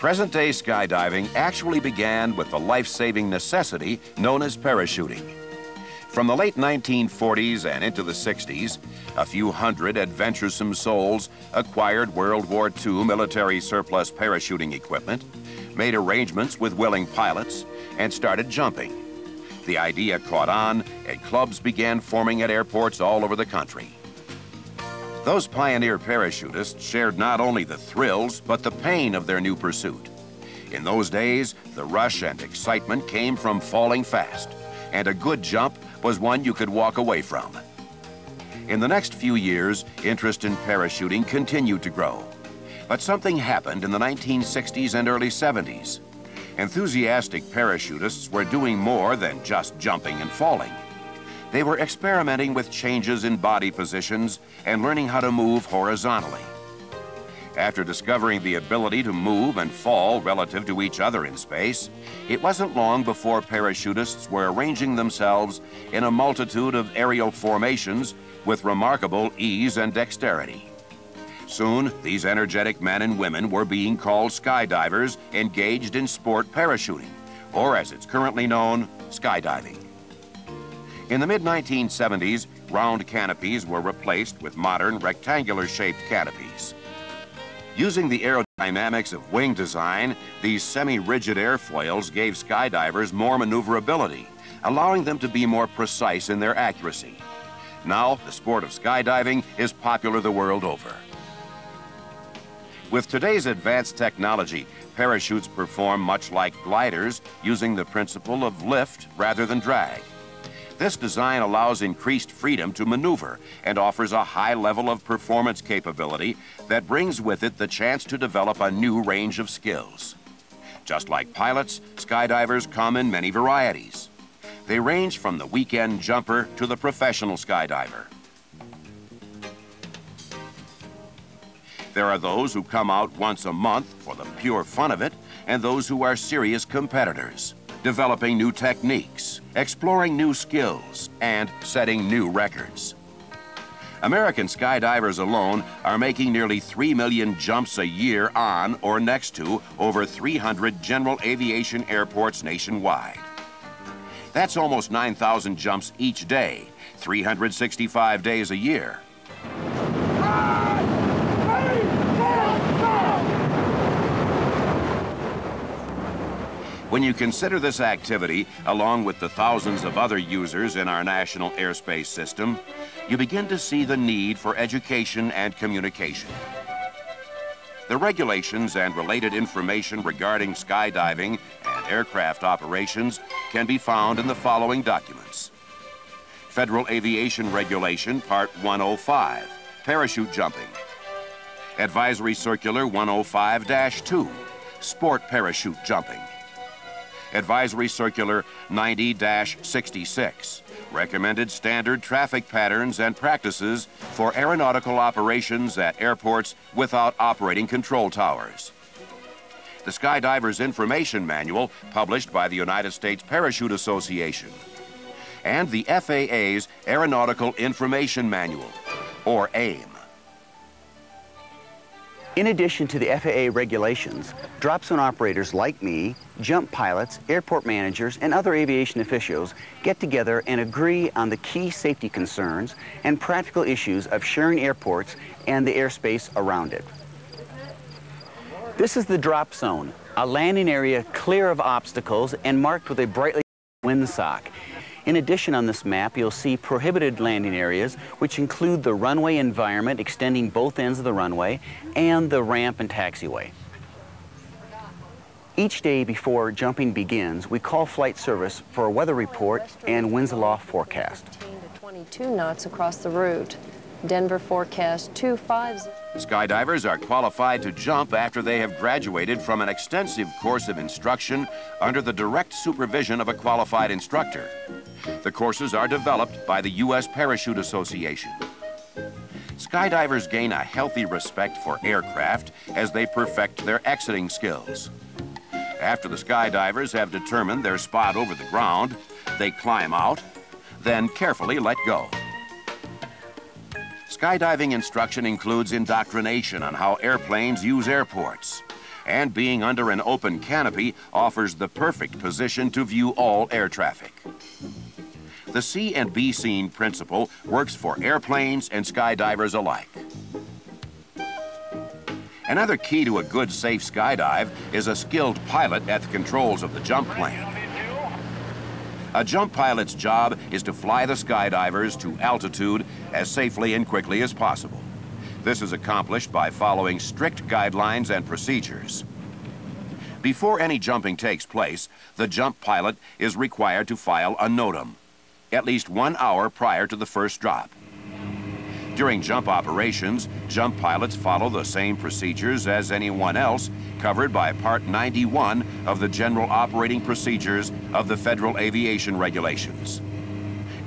Present-day skydiving actually began with the life-saving necessity known as parachuting. From the late 1940s and into the 60s, a few hundred adventuresome souls acquired World War II military surplus parachuting equipment, made arrangements with willing pilots, and started jumping. The idea caught on, and clubs began forming at airports all over the country. Those pioneer parachutists shared not only the thrills, but the pain of their new pursuit. In those days, the rush and excitement came from falling fast, and a good jump was one you could walk away from. In the next few years, interest in parachuting continued to grow. But something happened in the 1960s and early 70s. Enthusiastic parachutists were doing more than just jumping and falling. They were experimenting with changes in body positions and learning how to move horizontally. After discovering the ability to move and fall relative to each other in space, it wasn't long before parachutists were arranging themselves in a multitude of aerial formations with remarkable ease and dexterity. Soon, these energetic men and women were being called skydivers engaged in sport parachuting, or as it's currently known, skydiving. In the mid-1970s, round canopies were replaced with modern rectangular-shaped canopies. Using the aerodynamics of wing design, these semi-rigid airfoils gave skydivers more maneuverability, allowing them to be more precise in their accuracy. Now, the sport of skydiving is popular the world over. With today's advanced technology, parachutes perform much like gliders, using the principle of lift rather than drag. This design allows increased freedom to maneuver and offers a high level of performance capability that brings with it the chance to develop a new range of skills. Just like pilots, skydivers come in many varieties. They range from the weekend jumper to the professional skydiver. There are those who come out once a month for the pure fun of it, and those who are serious competitors, developing new techniques, exploring new skills, and setting new records. American skydivers alone are making nearly 3 million jumps a year on or next to over 300 general aviation airports nationwide. That's almost 9,000 jumps each day, 365 days a year. When you consider this activity, along with the thousands of other users in our national airspace system, you begin to see the need for education and communication. The regulations and related information regarding skydiving and aircraft operations can be found in the following documents. Federal Aviation Regulation, Part 105, Parachute Jumping. Advisory Circular 105-2, Sport Parachute Jumping. Advisory Circular 90-66, Recommended Standard Traffic Patterns and Practices for Aeronautical Operations at Airports Without Operating Control Towers. The Skydiver's Information Manual, published by the United States Parachute Association. And the FAA's Aeronautical Information Manual, or AIM. In addition to the FAA regulations, drop zone operators like me, jump pilots, airport managers, and other aviation officials get together and agree on the key safety concerns and practical issues of sharing airports and the airspace around it. This is the drop zone, a landing area clear of obstacles and marked with a brightly windsock. In addition, on this map, you'll see prohibited landing areas, which include the runway environment extending both ends of the runway and the ramp and taxiway. Each day before jumping begins, we call flight service for a weather report and winds aloft forecast. 18 to 22 knots across the route. Denver forecast 25. Skydivers are qualified to jump after they have graduated from an extensive course of instruction under the direct supervision of a qualified instructor. The courses are developed by the U.S. Parachute Association. Skydivers gain a healthy respect for aircraft as they perfect their exiting skills. After the skydivers have determined their spot over the ground, they climb out, then carefully let go. Skydiving instruction includes indoctrination on how airplanes use airports. and being under an open canopy offers the perfect position to view all air traffic. The C and B scene principle works for airplanes and skydivers alike. Another key to a good, safe skydive is a skilled pilot at the controls of the jump plane. A jump pilot's job is to fly the skydivers to altitude as safely and quickly as possible. This is accomplished by following strict guidelines and procedures. Before any jumping takes place, the jump pilot is required to file a NOTAM, at least 1 hour prior to the first drop. During jump operations, jump pilots follow the same procedures as anyone else covered by Part 91 of the General Operating Procedures of the Federal Aviation Regulations.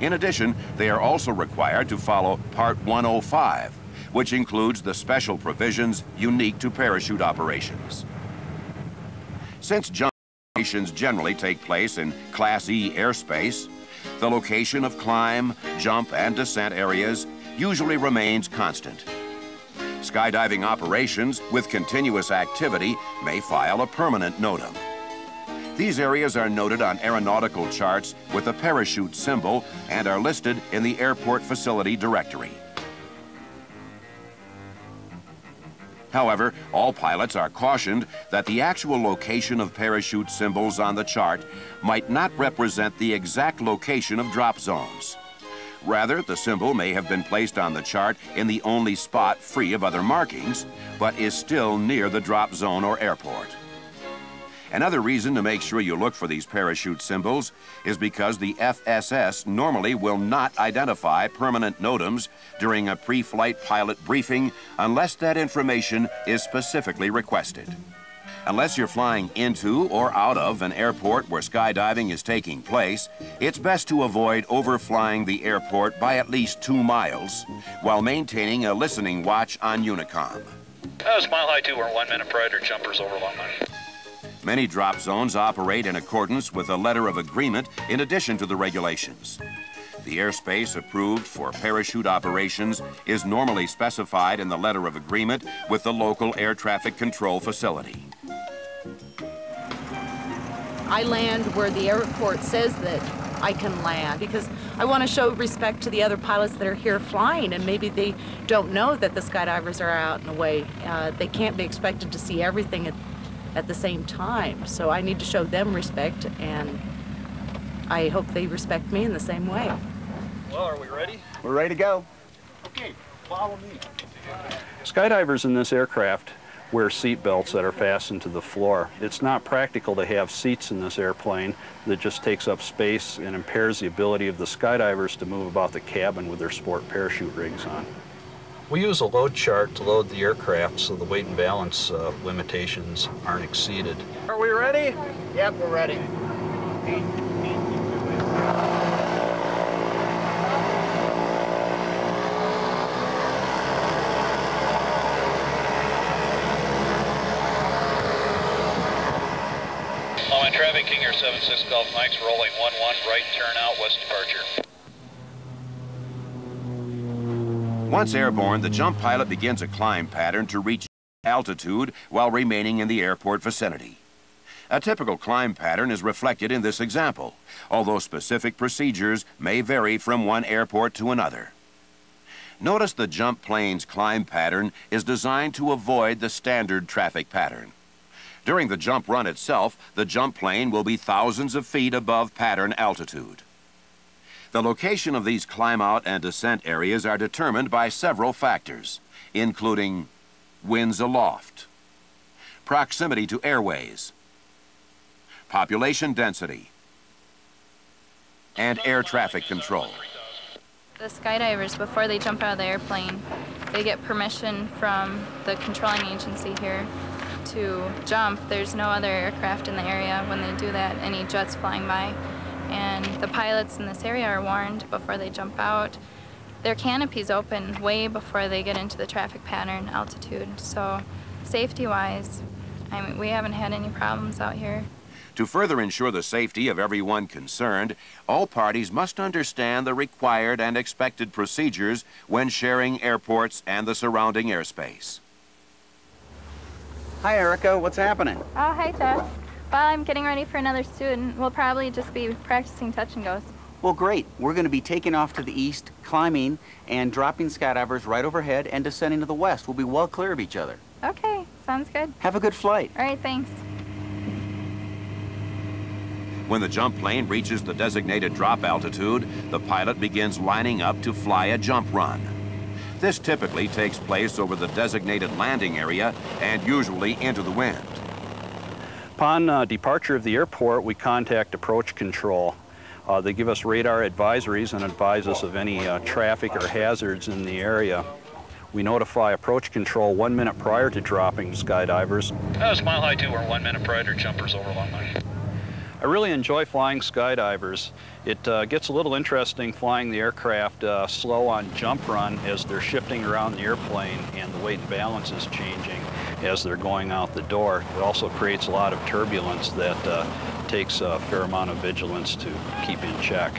In addition, they are also required to follow Part 105, which includes the special provisions unique to parachute operations. Since jump operations generally take place in Class E airspace, the location of climb, jump, and descent areas usually remains constant. Skydiving operations with continuous activity may file a permanent NOTAM. These areas are noted on aeronautical charts with a parachute symbol and are listed in the Airport Facility Directory. However, all pilots are cautioned that the actual location of parachute symbols on the chart might not represent the exact location of drop zones. Rather, the symbol may have been placed on the chart in the only spot free of other markings, but is still near the drop zone or airport. Another reason to make sure you look for these parachute symbols is because the FSS normally will not identify permanent NOTAMs during a pre-flight pilot briefing unless that information is specifically requested. Unless you're flying into or out of an airport where skydiving is taking place, it's best to avoid overflying the airport by at least 2 miles while maintaining a listening watch on Unicom. That was Mile High 2, we're 1 minute prior to jumpers over Long Mountain. Many drop zones operate in accordance with a letter of agreement in addition to the regulations. The airspace approved for parachute operations is normally specified in the letter of agreement with the local air traffic control facility. I land where the airport says that I can land because I want to show respect to the other pilots that are here flying, and maybe they don't know that the skydivers are out and away. They can't be expected to see everything at the same time, so I need to show them respect, and I hope they respect me in the same way. Well, are we ready? We're ready to go. Okay, follow me. Skydivers in this aircraft wear seat belts that are fastened to the floor. It's not practical to have seats in this airplane that just takes up space and impairs the ability of the skydivers to move about the cabin with their sport parachute rigs on. We use a load chart to load the aircraft so the weight and balance limitations aren't exceeded. Are we ready? Yep, we're ready. On traffic, King Air 76 Golf Mike's rolling 11, right turn out, west departure. Once airborne, the jump pilot begins a climb pattern to reach altitude while remaining in the airport vicinity. A typical climb pattern is reflected in this example, although specific procedures may vary from one airport to another. Notice the jump plane's climb pattern is designed to avoid the standard traffic pattern. During the jump run itself, the jump plane will be thousands of feet above pattern altitude. The location of these climb-out and descent areas are determined by several factors, including winds aloft, proximity to airways, population density, and air traffic control. The skydivers, before they jump out of the airplane, they get permission from the controlling agency here to jump. There's no other aircraft in the area when they do that, any jets flying by. And the pilots in this area are warned before they jump out. Their canopies open way before they get into the traffic pattern altitude. So safety-wise, I mean, we haven't had any problems out here. To further ensure the safety of everyone concerned, all parties must understand the required and expected procedures when sharing airports and the surrounding airspace. Hi, Erica. What's happening? Oh, hi, Jeff. While I'm getting ready for another student, we'll probably just be practicing touch and goes. Well, great. We're going to be taking off to the east, climbing, and dropping skydivers right overhead and descending to the west. We'll be well clear of each other. Okay, sounds good. Have a good flight. All right, thanks. When the jump plane reaches the designated drop altitude, the pilot begins lining up to fly a jump run. This typically takes place over the designated landing area and usually into the wind. Upon departure of the airport, we contact approach control. They give us radar advisories and advise us of any traffic or hazards in the area. We notify approach control 1 minute prior to dropping skydivers. Mile High 2, we're 1 minute prior to jumpers over long line. I really enjoy flying skydivers. It gets a little interesting flying the aircraft slow on jump run as they're shifting around the airplane and the weight and balance is changing as they're going out the door. It also creates a lot of turbulence that takes a fair amount of vigilance to keep in check.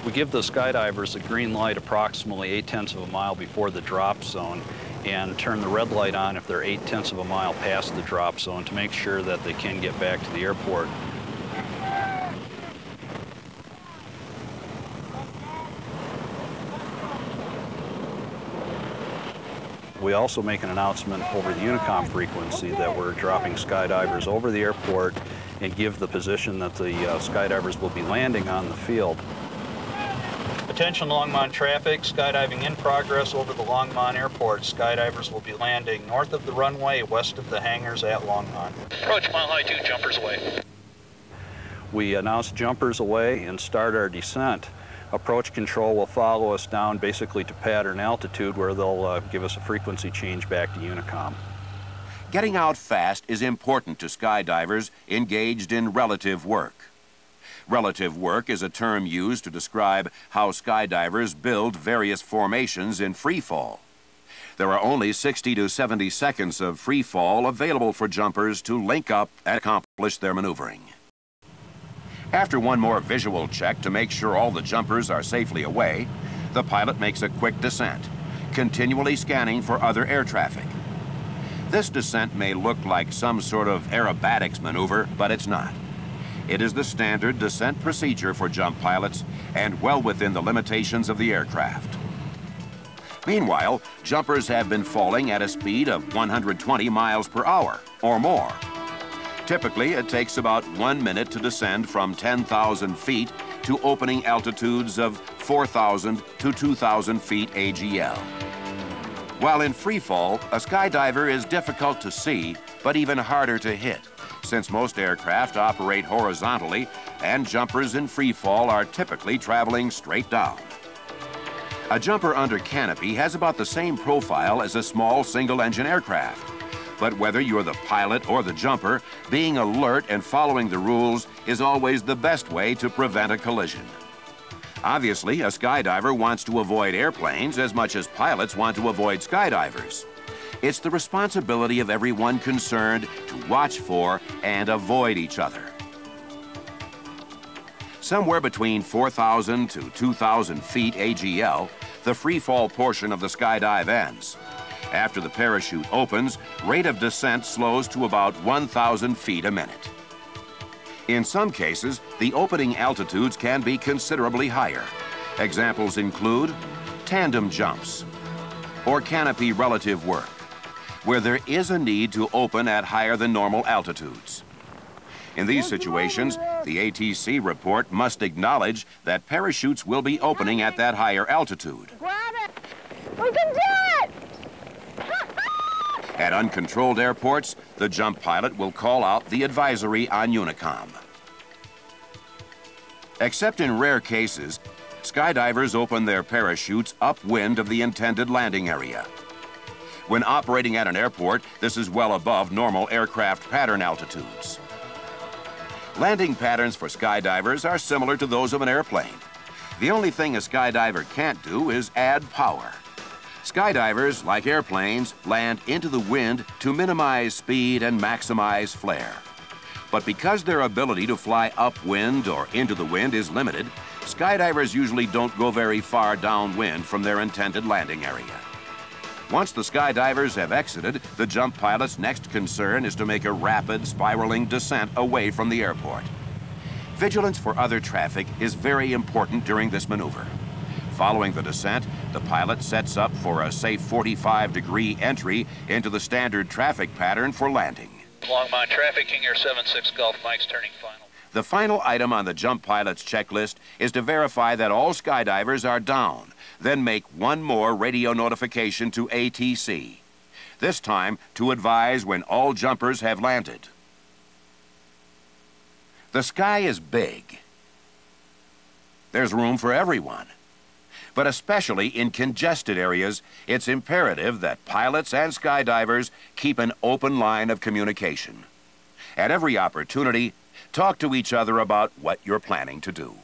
We give the skydivers a green light approximately 0.8 of a mile before the drop zone and turn the red light on if they're 0.8 of a mile past the drop zone to make sure that they can get back to the airport. We also make an announcement over the Unicom frequency that we're dropping skydivers over the airport and give the position that the skydivers will be landing on the field. Attention Longmont traffic, skydiving in progress over the Longmont Airport. Skydivers will be landing north of the runway, west of the hangars at Longmont. Approach Mile High 2, jumpers away. We announce jumpers away and start our descent. Approach control will follow us down basically to pattern altitude where they'll give us a frequency change back to Unicom. Getting out fast is important to skydivers engaged in relative work. Relative work is a term used to describe how skydivers build various formations in free fall. There are only 60 to 70 seconds of free fall available for jumpers to link up and accomplish their maneuvering. After one more visual check to make sure all the jumpers are safely away, the pilot makes a quick descent, continually scanning for other air traffic. This descent may look like some sort of aerobatics maneuver, but it's not. It is the standard descent procedure for jump pilots and well within the limitations of the aircraft. Meanwhile, jumpers have been falling at a speed of 120 miles per hour or more. Typically, it takes about 1 minute to descend from 10,000 feet to opening altitudes of 4,000 to 2,000 feet AGL. While in free fall, a skydiver is difficult to see, but even harder to hit, since most aircraft operate horizontally and jumpers in free fall are typically traveling straight down. A jumper under canopy has about the same profile as a small single-engine aircraft. But whether you're the pilot or the jumper, being alert and following the rules is always the best way to prevent a collision. Obviously, a skydiver wants to avoid airplanes as much as pilots want to avoid skydivers. It's the responsibility of everyone concerned to watch for and avoid each other. Somewhere between 4,000 to 2,000 feet AGL, the free fall portion of the skydive ends. After the parachute opens, rate of descent slows to about 1,000 feet a minute. In some cases, the opening altitudes can be considerably higher. Examples include tandem jumps or canopy relative work, where there is a need to open at higher than normal altitudes. In these situations, the ATC report must acknowledge that parachutes will be opening at that higher altitude. Grab it! We can do it! At uncontrolled airports, the jump pilot will call out the advisory on Unicom. Except in rare cases, skydivers open their parachutes upwind of the intended landing area. When operating at an airport, this is well above normal aircraft pattern altitudes. Landing patterns for skydivers are similar to those of an airplane. The only thing a skydiver can't do is add power. Skydivers, like airplanes, land into the wind to minimize speed and maximize flare. But because their ability to fly upwind or into the wind is limited, skydivers usually don't go very far downwind from their intended landing area. Once the skydivers have exited, the jump pilot's next concern is to make a rapid, spiraling descent away from the airport. Vigilance for other traffic is very important during this maneuver. Following the descent, the pilot sets up for a safe 45-degree entry into the standard traffic pattern for landing. Longmont traffic, King Air 76 Golf, Mike's turning final. The final item on the jump pilot's checklist is to verify that all skydivers are down, then make one more radio notification to ATC. This time to advise when all jumpers have landed. The sky is big. There's room for everyone. But especially in congested areas, it's imperative that pilots and skydivers keep an open line of communication. At every opportunity, talk to each other about what you're planning to do.